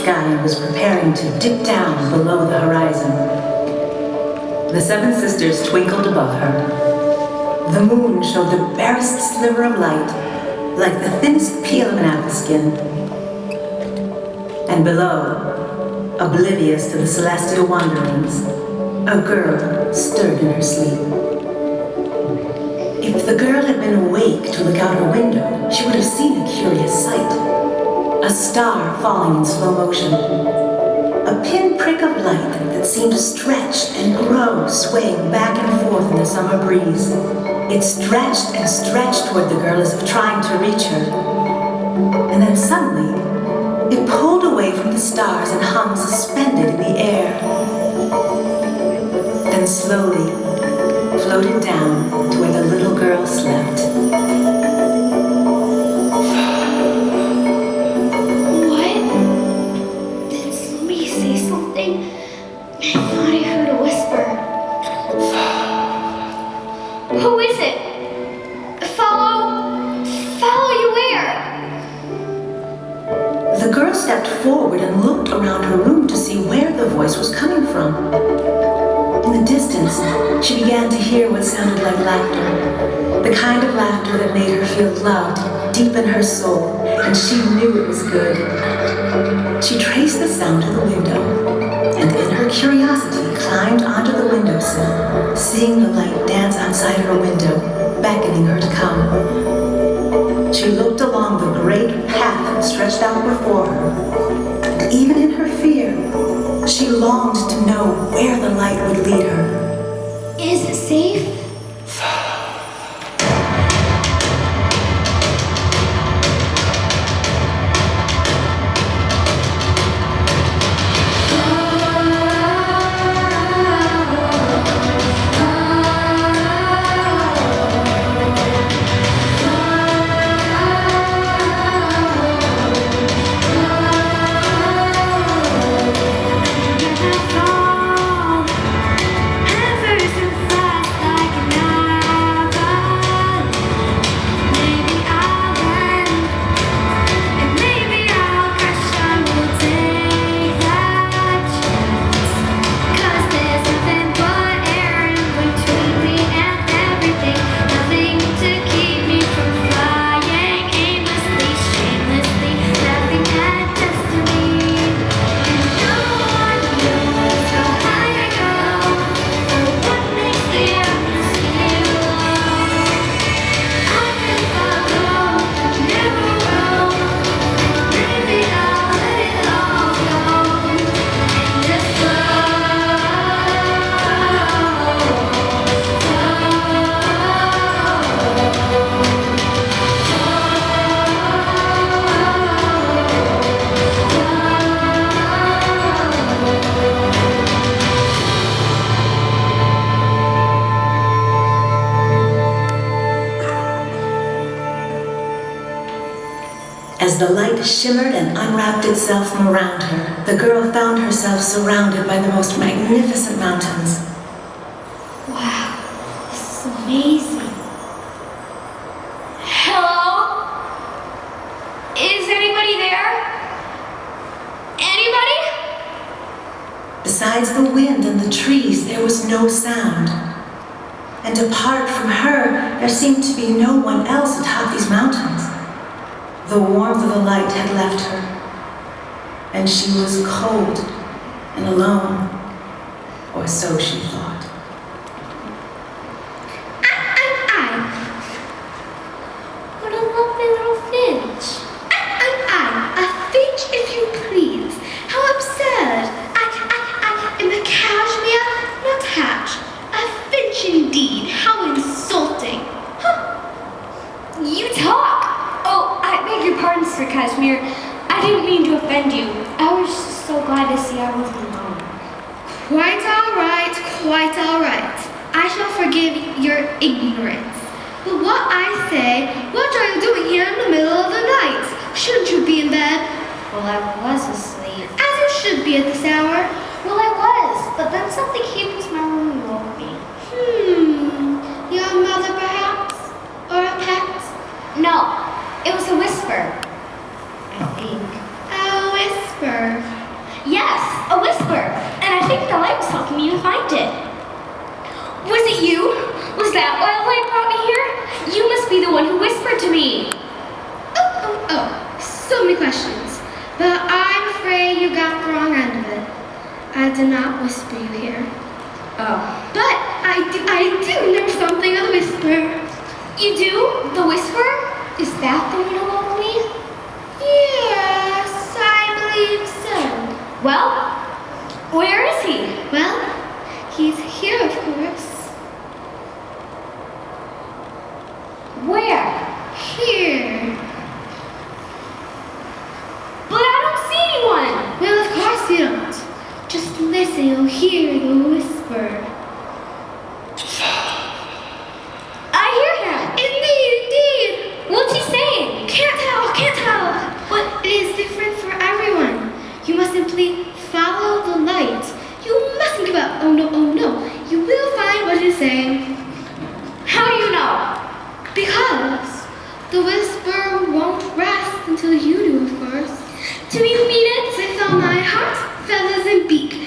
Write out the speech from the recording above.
sky and was preparing to dip down below the horizon. The seven sisters twinkled above her. The moon showed the barest sliver of light, like the thinnest peel of an apple skin. And below, oblivious to the celestial wanderings, a girl stirred in her sleep. If the girl had been awake to look out her window, she would have seen a curious sight. A star falling in slow motion. A pinprick of light that seemed to stretch and grow, swaying back and forth in the summer breeze. It stretched and stretched toward the girl as if trying to reach her. And then suddenly, it pulled away from the stars and hung suspended in the air. Then slowly floated down to where the little girl slept. What? Did somebody say something? I thought I heard a whisper. Who is it? Follow you where? The girl stepped forward and looked around her room to see where the voice was coming from. In the distance, she began to hear what sounded like laughter, the kind of laughter that made her feel loved deep in her soul, and she knew it was good. She traced the sound to the window, and in her curiosity climbed onto the windowsill, seeing the light dance outside her window, beckoning her to come. She looked along the great path that stretched out before her, and even in her fear, she longed to know where the light would lead her. Is it safe? As the light shimmered and unwrapped itself from around her, the girl found herself surrounded by the most magnificent mountains. Wow, this is amazing. Hello? Is anybody there? Anybody? Besides the wind and the trees, there was no sound. And apart from her, there seemed to be no one else atop these mountains. The warmth of the light had left her, and she was cold and alone, or so she thought. What a lovely little finch. A finch, if you please. How absurd. I am a cashmere, not hatch. A finch indeed. How insulting. Huh. You talk. Oh, I beg your pardon, Sir Cashmere. I didn't mean to offend you. I was just so glad to see I wasn't alone. Quite all right, quite all right. I shall forgive your ignorance. But what I say, what are you doing here in the middle of the night? Shouldn't you be in bed? Well, I was asleep. As you should be at this hour. Well, I was, but then something came into my room and woke me. Your mother, perhaps? Or a pet? No. It was a whisper, I think. A whisper? it you? Was that why the light brought me here? You must be the one who whispered to me. Oh, so many questions. But I'm afraid you got the wrong end of it. I did not whisper you here. Oh. But I do know something of the whisper. You do? The whisper? Is that the one who woke me? Yes, I believe so. Well, where is he? Well, he's here, of course. Where? Here. But I don't see anyone. Well, of course you don't. Just listen, you'll hear the whisper. I hear him. Indeed. What's he saying? Can't tell. But it is different for everyone. You must simply follow the light. You mustn't give up. Oh no. You will find what he's saying. How do you know? Because the whisper won't rest until you do, of course. Do you mean it? With all my heart, feathers, and beak.